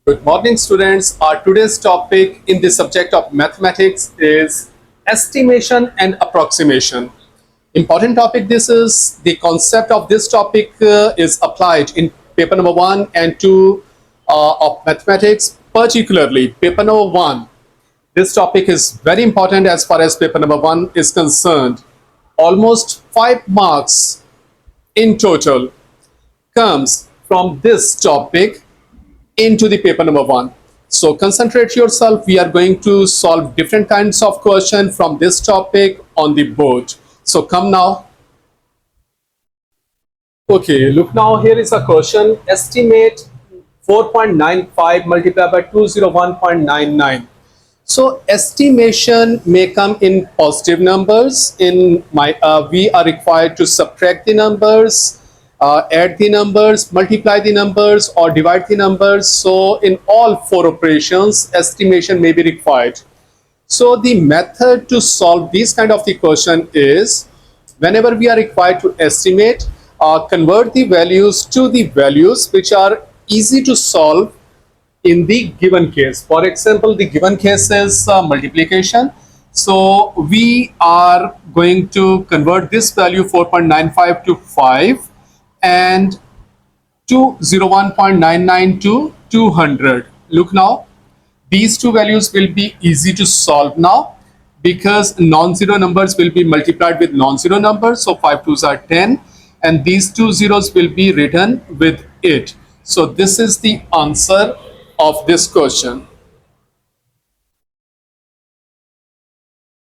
Good morning, students. Our today's topic in the subject of mathematics is estimation and approximation. Important topic. This is the concept of this topic is applied in paper number 1 and 2 of mathematics, particularly paper number 1. This topic is very important as far as paper number 1 is concerned. Almost 5 marks in total comes from this topic into the paper number 1. So concentrate yourself. We are going to solve different kinds of questions from this topic on the board. So come now. Okay, look now, here is a question. Estimate 4.95 multiplied by 201.99. So estimation may come in positive numbers. We are required to subtract the numbers, add the numbers, multiply the numbers, or divide the numbers. So in all 4 operations, estimation may be required. So the method to solve this kind of the question is, whenever we are required to estimate, convert the values to the values which are easy to solve in the given case. For example, the given case is multiplication. So we are going to convert this value 4.95 to 5 and 201.99 to 200. Look now, these two values will be easy to solve now because non-zero numbers will be multiplied with non-zero numbers. So 5 2s are 10 and these 2 zeros will be written with it. So this is the answer of this question.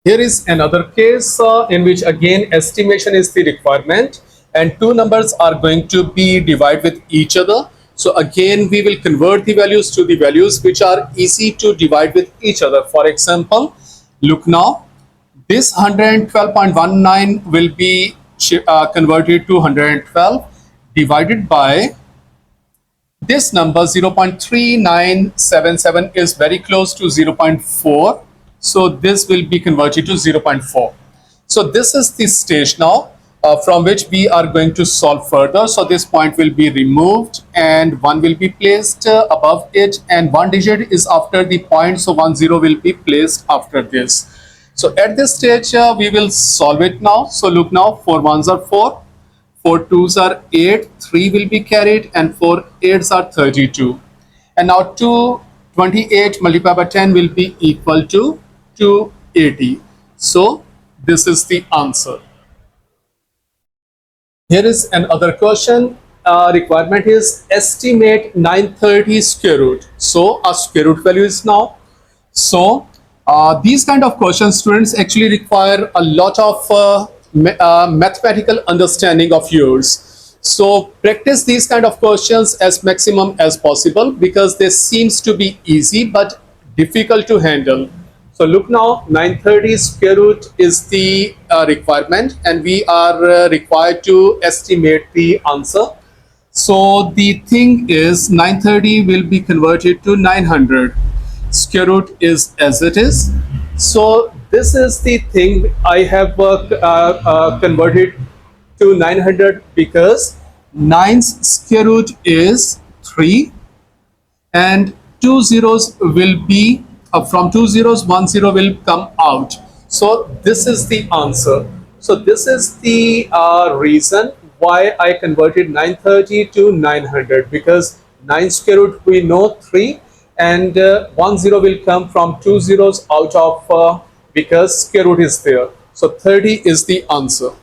Here is another case in which again estimation is the requirement and 2 numbers are going to be divided with each other. So again we will convert the values to the values which are easy to divide with each other. For example, look now, this 112.19 will be converted to 112 divided by this number 0.3977 is very close to 0.4. So this will be converted to 0.4. So this is the stage now from which we are going to solve further. So this point will be removed and 1 will be placed above it and 1 digit is after the point. So 10 will be placed after this. So at this stage we will solve it now. So look now, 4 1s are 4. 4 2s are 8, 3 will be carried and 4 8s are 32. And now 228 multiplied by 10 will be equal to 280. So this is the answer. Here is another question. Requirement is estimate 930 square root. So a square root value is now. So these kind of questions, students, actually require a lot of mathematical understanding of yours. So practice these kind of questions as maximum as possible because they seems to be easy but difficult to handle. So look now, 930 square root is the requirement and we are required to estimate the answer. So the thing is 930 will be converted to 900. Square root is as it is. So this is the thing I have converted to 900 because 9's square root is 3 and 2 zeros will be from 2 zeros 1 zero will come out. So this is the answer. So this is the reason why I converted 930 to 900 because 9 square root we know 3 and 1 zero will come from 2 zeros out of because square root is there. So 30 is the answer.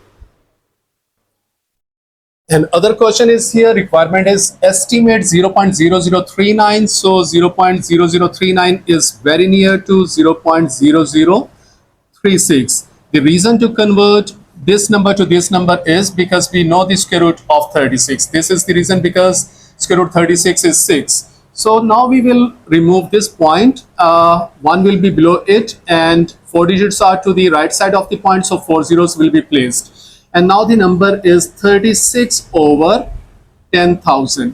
And other question is here, requirement is estimate 0.0039. So 0.0039 is very near to 0.0036. The reason to convert this number to this number is because we know the square root of 36. This is the reason because square root 36 is 6. So now we will remove this point. 1 will be below it and 4 digits are to the right side of the point. So 4 zeros will be placed. And now the number is 36 over 10,000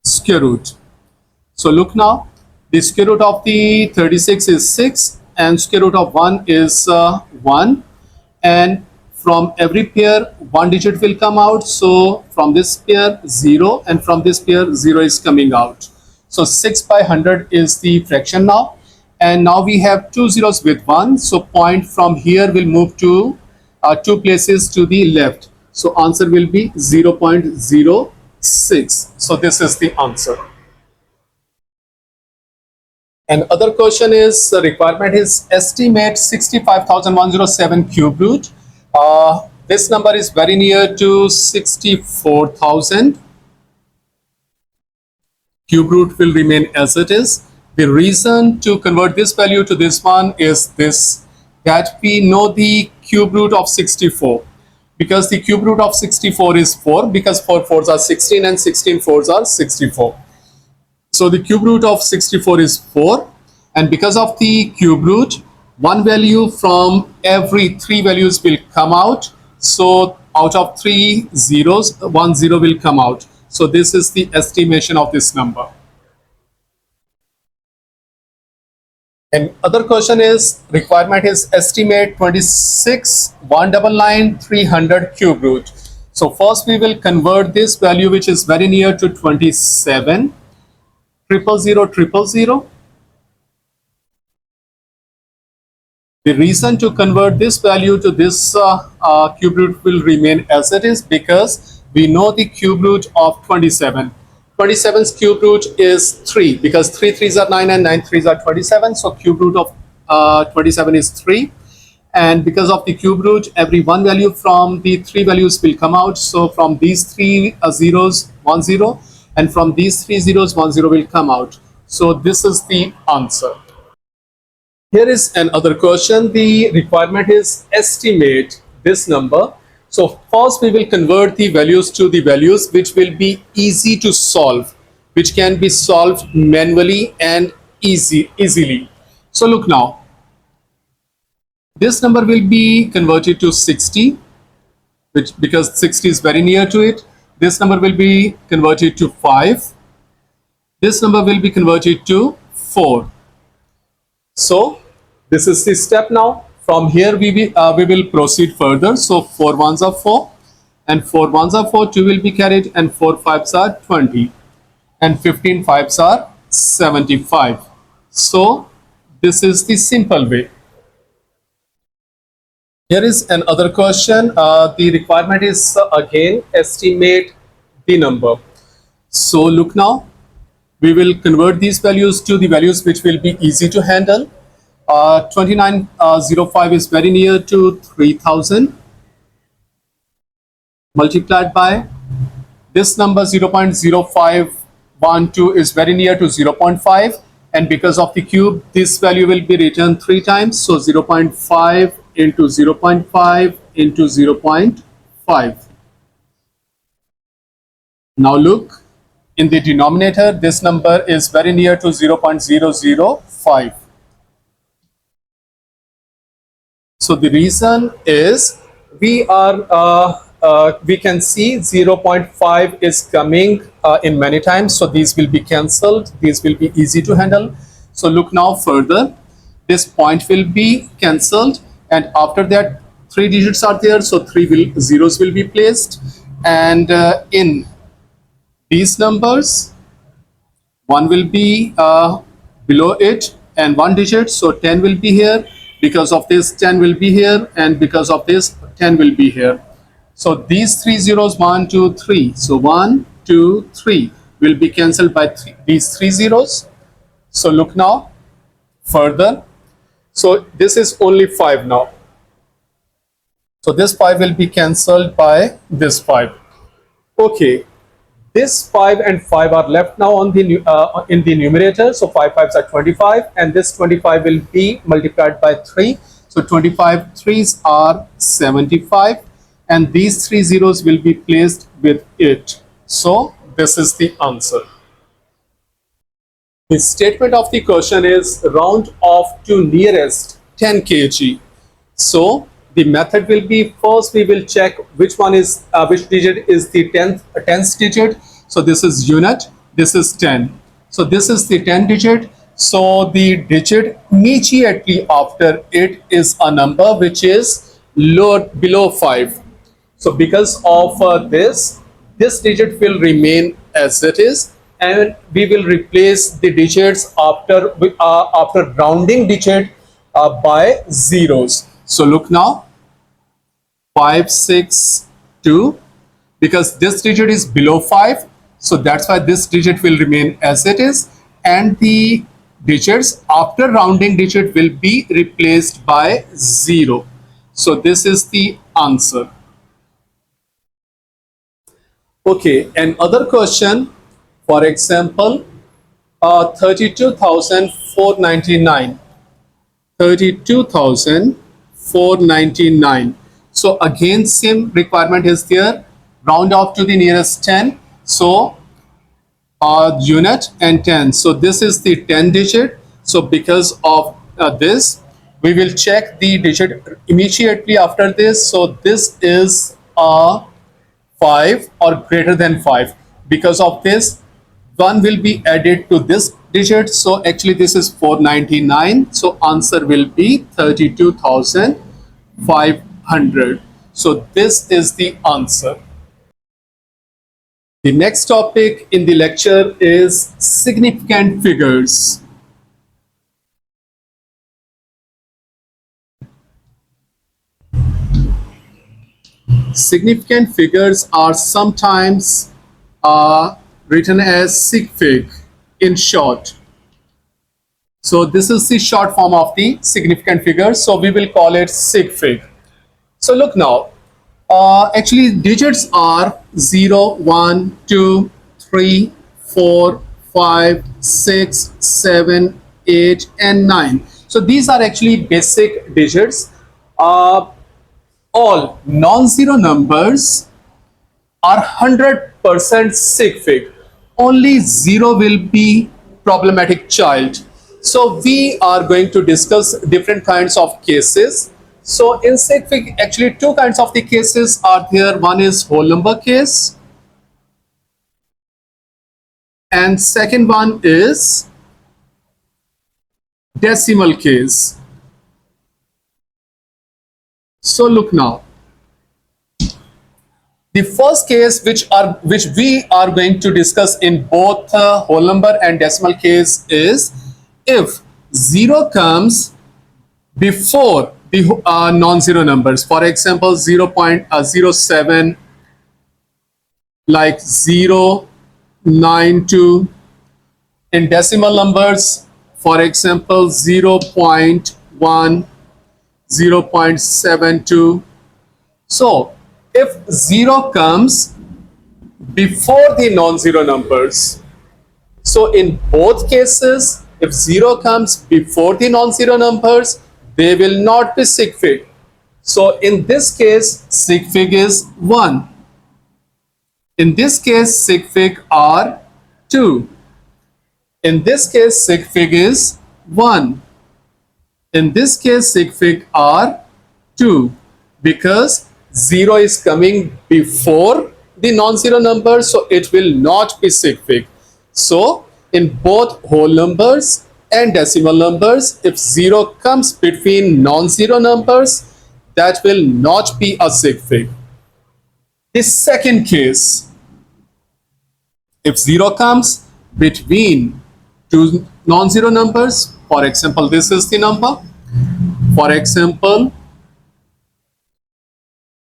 square root. So look now, the square root of the 36 is 6 and square root of 1 is 1. And from every pair, 1 digit will come out. So from this pair, 0 and from this pair, 0 is coming out. So 6 by 100 is the fraction now. And now we have two zeros with 1. So point from here will move to two places to the left. So answer will be 0.06. So this is the answer. And other question is, the requirement is estimate 65,107 cube root. This number is very near to 64,000. Cube root will remain as it is. The reason to convert this value to this one is this, that we know the cube root of 64. Because the cube root of 64 is 4, because 4 fours are 16 and 16 fours are 64. So the cube root of 64 is 4, and because of the cube root, one value from every three values will come out. So out of three zeros, one zero will come out. So this is the estimation of this number. And other question is, requirement is estimate 26,199,300 cube root. So first we will convert this value, which is very near to 27,000,000. The reason to convert this value to this cube root will remain as it is, because we know the cube root of 27. 27's cube root is 3, because 3 3s are 9 and 9 3s are 27. So cube root of 27 is 3. And because of the cube root, every one value from the three values will come out. So from these three zeros, 1 0, and from these three zeros, 1 0 will come out. So this is the answer. Here is another question. The requirement is estimate this number. So first we will convert the values to the values which will be easy to solve, which can be solved manually and easily. So look now. This number will be converted to 60, because 60 is very near to it. This number will be converted to 5. This number will be converted to 4. So this is the step now. From here we will proceed further. So 4 ones are 4, and 4 ones are 4, 2 will be carried, and 4 5s are 20, and 15 5s are 75. So this is the simple way. Here is another question. The requirement is again estimate the number. So look now, we will convert these values to the values which will be easy to handle. 2905 is very near to 3000, multiplied by this number 0.0512 is very near to 0.5, and because of the cube, this value will be written 3 times. So 0.5 into 0.5 into 0.5. Now look, in the denominator, this number is very near to 0.005. So the reason is we can see 0.5 is coming in many times. So these will be cancelled. These will be easy to handle. So look now further. This point will be cancelled, and after that 3 digits are there. So 3 zeros will be placed, and in these numbers, 1 will be below it and 1 digit. So 10 will be here. Because of this, 10 will be here, and because of this, 10 will be here. So these 3 zeros, 1 2 3, so 1 2 3 will be cancelled by these 3 zeros. So look now further. So this is only 5 now. So this 5 will be cancelled by this 5. Okay, this 5 and 5 are left now on the in the numerator. So 5 5s are 25, and this 25 will be multiplied by 3. So 25 3s are 75, and these 3 zeros will be placed with it. So this is the answer. The statement of the question is round off to nearest 10 kg. So the method will be, first we will check which one is which digit is the 10th digit. So this is unit, this is 10. So this is the 10 digit. So the digit immediately after it is a number which is below 5. So because of this digit will remain as it is, and we will replace the digits after rounding digit by zeros. So look now, 5, 6, 2, because this digit is below 5, so that's why this digit will remain as it is, and the digits after rounding digit will be replaced by 0. So this is the answer. Okay, another question, for example, 32,499. 32,499. So again, same requirement is there. Round off to the nearest 10. So unit and 10. So this is the 10 digit. So because of this, we will check the digit immediately after this. So this is a 5 or greater than 5. Because of this, 1 will be added to this digit. So actually this is 499. So answer will be 32,500. So this is the answer. The next topic in the lecture is significant figures. Significant figures are sometimes written as sig fig in short. So this is the short form of the significant figure. So we will call it sig fig. So look now, actually digits are 0, 1, 2, 3, 4, 5, 6, 7, 8, and 9. So these are actually basic digits. All non-zero numbers are 100% sig fig. Only 0 will be problematic child. So we are going to discuss different kinds of cases. So in sig fig, actually two kinds of the cases are there. One is whole number case, and second one is decimal case. So look now, the first case which we are going to discuss in both whole number and decimal case is if 0 comes before the non-zero numbers. For example, 0.07, like 0.92. In decimal numbers, for example, 0.1, 0.72. So if 0 comes before the non-zero numbers, so in both cases, if 0 comes before the non-zero numbers, they will not be sig fig. So in this case, sig fig is 1. In this case, sig fig are 2. In this case, sig fig is 1. In this case, sig fig are 2, because 0 is coming before the non-zero number, so it will not be sig fig. So in both whole numbers and decimal numbers, if 0 comes between non-zero numbers, that will not be a sig fig. The second case, if 0 comes between two non-zero numbers, for example, this is the number, for example,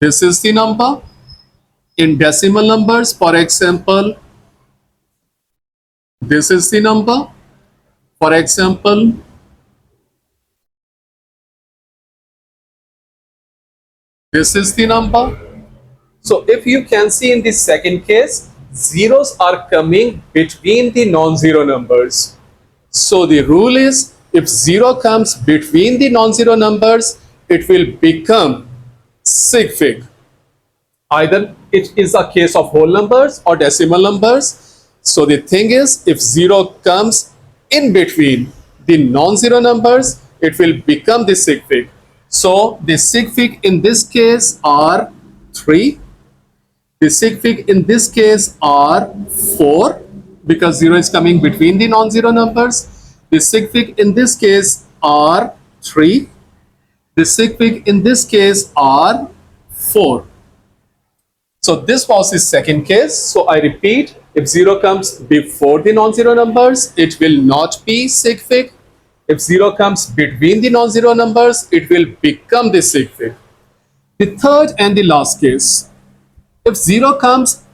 this is the number. In decimal numbers, for example, this is the number. For example, this is the number. So if you can see in the second case, zeros are coming between the non-zero numbers. So the rule is, if 0 comes between the non-zero numbers, it will become sig fig. Either it is a case of whole numbers or decimal numbers. So the thing is, if 0 comes in between the non-zero numbers, it will become the sig fig. So the sig fig in this case are 3. The sig fig in this case are 4, because 0 is coming between the non-zero numbers. The sig fig in this case are 3. The sig fig in this case are 4. So this was the second case. So I repeat, If 0 comes before the non-zero numbers, it will not be sig fig. If 0 comes between the non-zero numbers, it will become the sig fig. The third and the last case, if 0 comes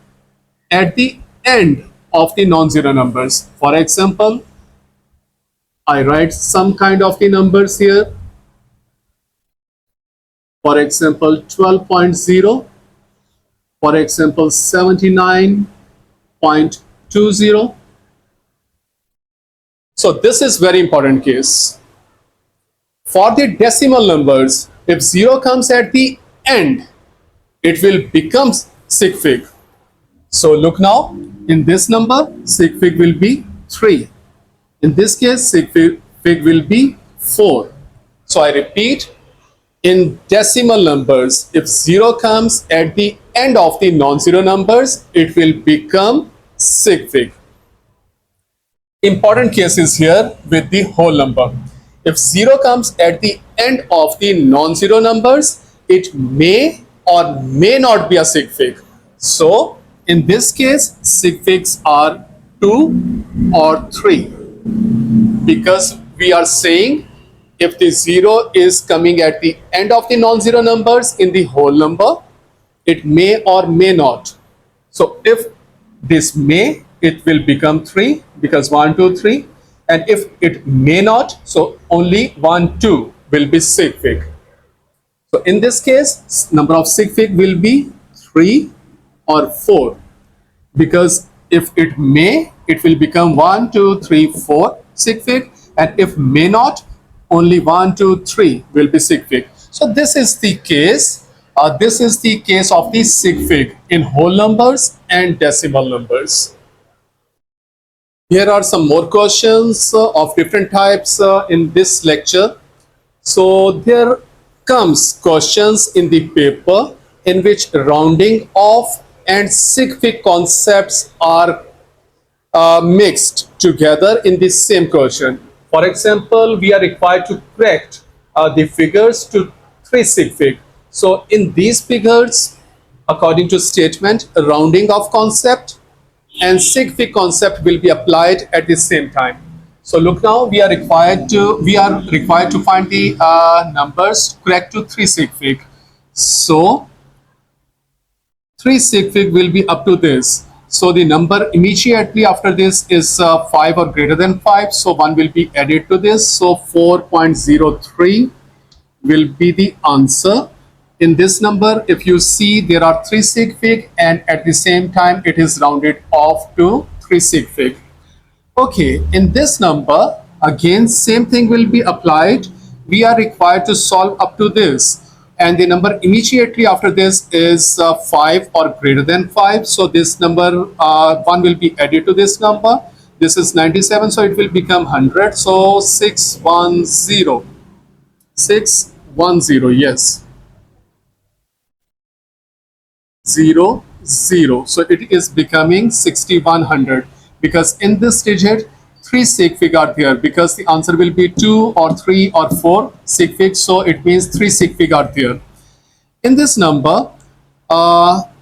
at the end of the non-zero numbers, for example, I write some kind of the numbers here, for example 12.0, for example 79.20. So this is very important case. For the decimal numbers, if 0 comes at the end, it will become sig fig. So look now, in this number, sig fig will be 3. In this case, sig fig will be 4. So I repeat, in decimal numbers, if 0 comes at the end of the non-zero numbers, it will become sig fig. Important case is here with the whole number. If 0 comes at the end of the non-zero numbers, it may or may not be a sig fig. So in this case, sig figs are 2 or 3, because we are saying if the 0 is coming at the end of the non-zero numbers in the whole number, it may or may not. So if this may, it will become 3, because 1, 2, 3. And if it may not, so only 1, 2 will be sig fig. So in this case, number of sig fig will be 3 or 4, because if it may, it will become 1, 2, 3, 4 sig fig, and if may not, only 1, 2, 3 will be sig fig. So this is the case. This is the case of the sig fig in whole numbers and decimal numbers. Here are some more questions of different types in this lecture. So there comes questions in the paper in which rounding off and sig fig concepts are mixed together in the same question. For example, we are required to correct the figures to 3 sig fig. So in these figures, according to statement, rounding off concept and sig fig concept will be applied at the same time. So look now, we are required to find the numbers correct to 3 sig fig. So 3 sig fig will be up to this. So the number immediately after this is 5 or greater than 5. So 1 will be added to this. So 4.03 will be the answer. In this number, if you see, there are 3 sig fig, and at the same time it is rounded off to 3 sig fig. Okay, in this number, again same thing will be applied. We are required to solve up to this, and the number immediately after this is 5 or greater than 5. So this number 1 will be added to this number. This is 97, so it will become 100. So 610, yes, 0, 0. So it is becoming 6100, because in this digit 3 sig fig are there, because the answer will be 2 or 3 or 4 sig fig. So it means 3 sig fig are there. In this number,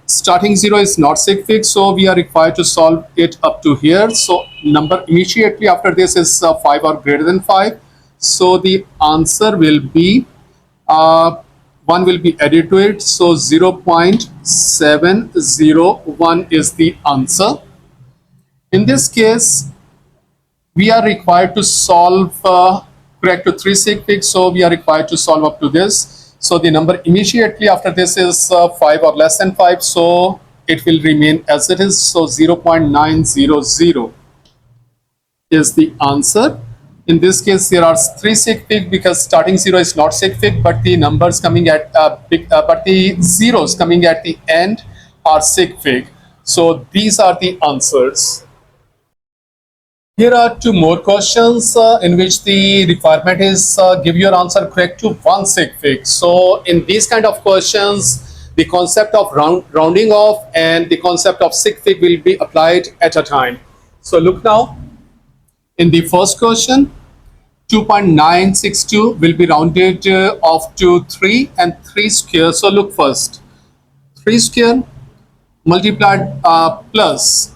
starting 0 is not sig fig, so we are required to solve it up to here. So number immediately after this is 5 or greater than 5. So the answer will be 1 will be added to it. So 0.701 is the answer. In this case, we are required to solve correct to 3 sig fig. So we are required to solve up to this. So the number immediately after this is 5 or less than 5. So it will remain as it is. So 0.900 is the answer. In this case, there are 3 sig fig, because starting 0 is not sig fig, but the numbers coming at but the zeros coming at the end are sig fig. So these are the answers. Here are 2 more questions in which the requirement is give your answer correct to 1 sig fig. So in these kind of questions, the concept of rounding off and the concept of sig fig will be applied at a time. So look now. In the first question, 2.962 will be rounded off to 3 and 3 square. So look first, 3 square multiplied plus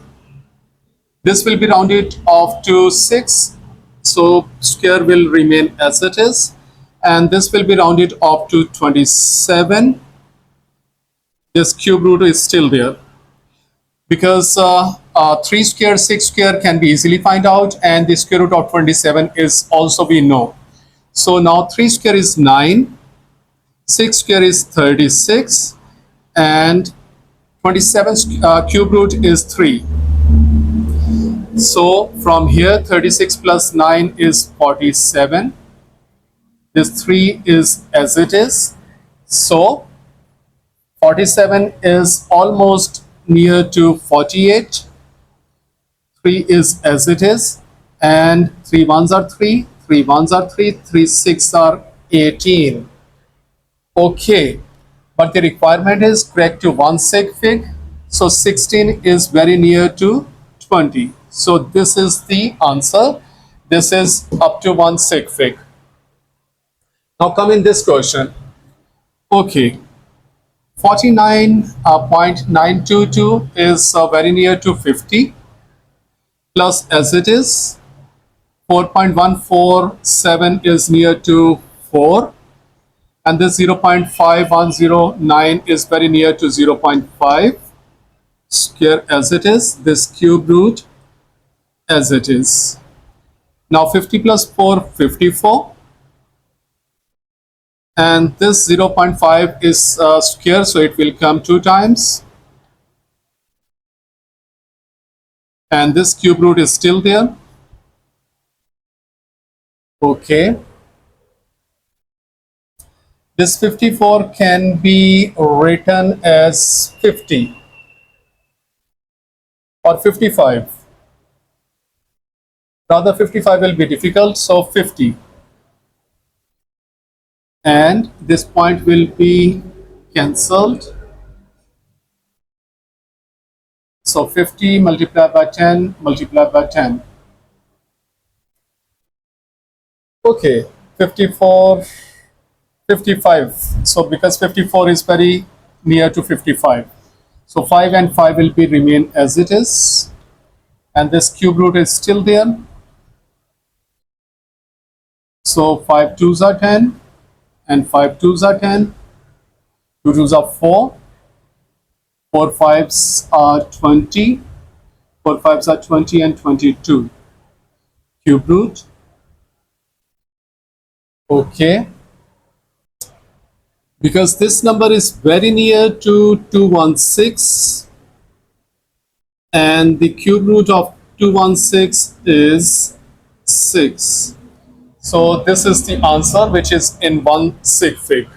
This will be rounded off to 6. So square will remain as it is. And this will be rounded off to 27. This cube root is still there. Because 3 square, 6 square can be easily find out. And the square root of 27 is also we know. So now 3 square is 9. 6 square is 36. And 27 cube root is 3. So from here 36 plus 9 is 47. This 3 is as it is. So 47 is almost near to 48. 3 is as it is. And 3 ones are 3. 3 ones are 3. 3 6 are 18. Okay. But the requirement is correct to 1 sig fig. So 16 is very near to 20. So this is the answer. This is up to 1 sig fig. Now come in this question. Okay. 49.922 is very near to 50. Plus as it is. 4.147 is near to 4. And this 0.5109 is very near to 0.5. Square as it is. This cube root as it is. Now 50 plus 4, 54. And this 0.5 is square, so it will come 2 times. And this cube root is still there. Okay. This 54 can be written as 50 or 55. Rather 55 will be difficult, so 50. And this point will be cancelled. So 50 multiplied by 10 multiplied by 10. Okay, 54, 55. So because 54 is very near to 55. So 5 and 5 will be remain as it is. And this cube root is still there. So 5 2s are 10 and 5 2s are 10. 2 2s are 4. 4 5s are 20. 4 5s are 20 and 22. Cube root. Okay. Because this number is very near to 216 and the cube root of 216 is 6. So this is the answer, which is in 1 sig fig.